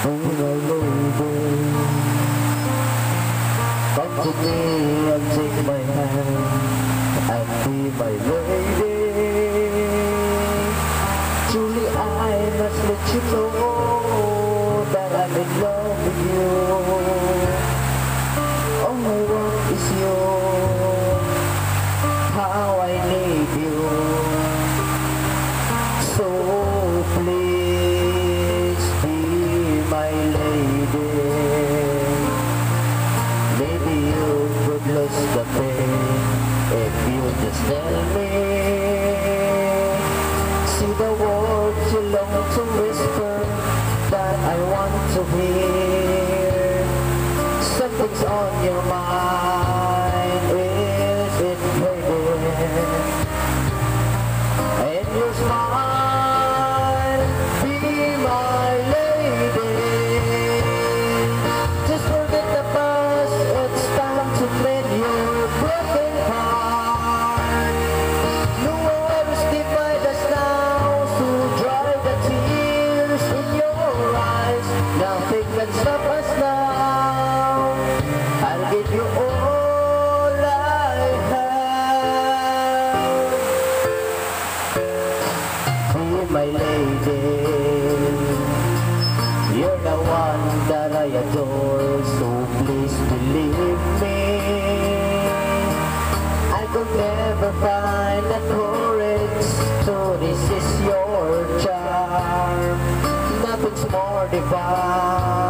Oh my lady, come to me and take my hand and be my lady. Truly I must let you know that I'm in love with you. All I want is you, how I need you. So please be my lady. Maybe you could lose the pain if you just tell me. See the words you long to whisper that I want to hear. Something's on your mind, is it baby? And your smile, be my lady. Just forget the past, it's time to mend your broken heart. No one is divide us now, so dry the tears in your eyes. Nothing can stop us now. I'll give you all I have. Be my lady, you're the one that I adore, so please believe me. I could never find the courage to resist your charm. Nothing's more divine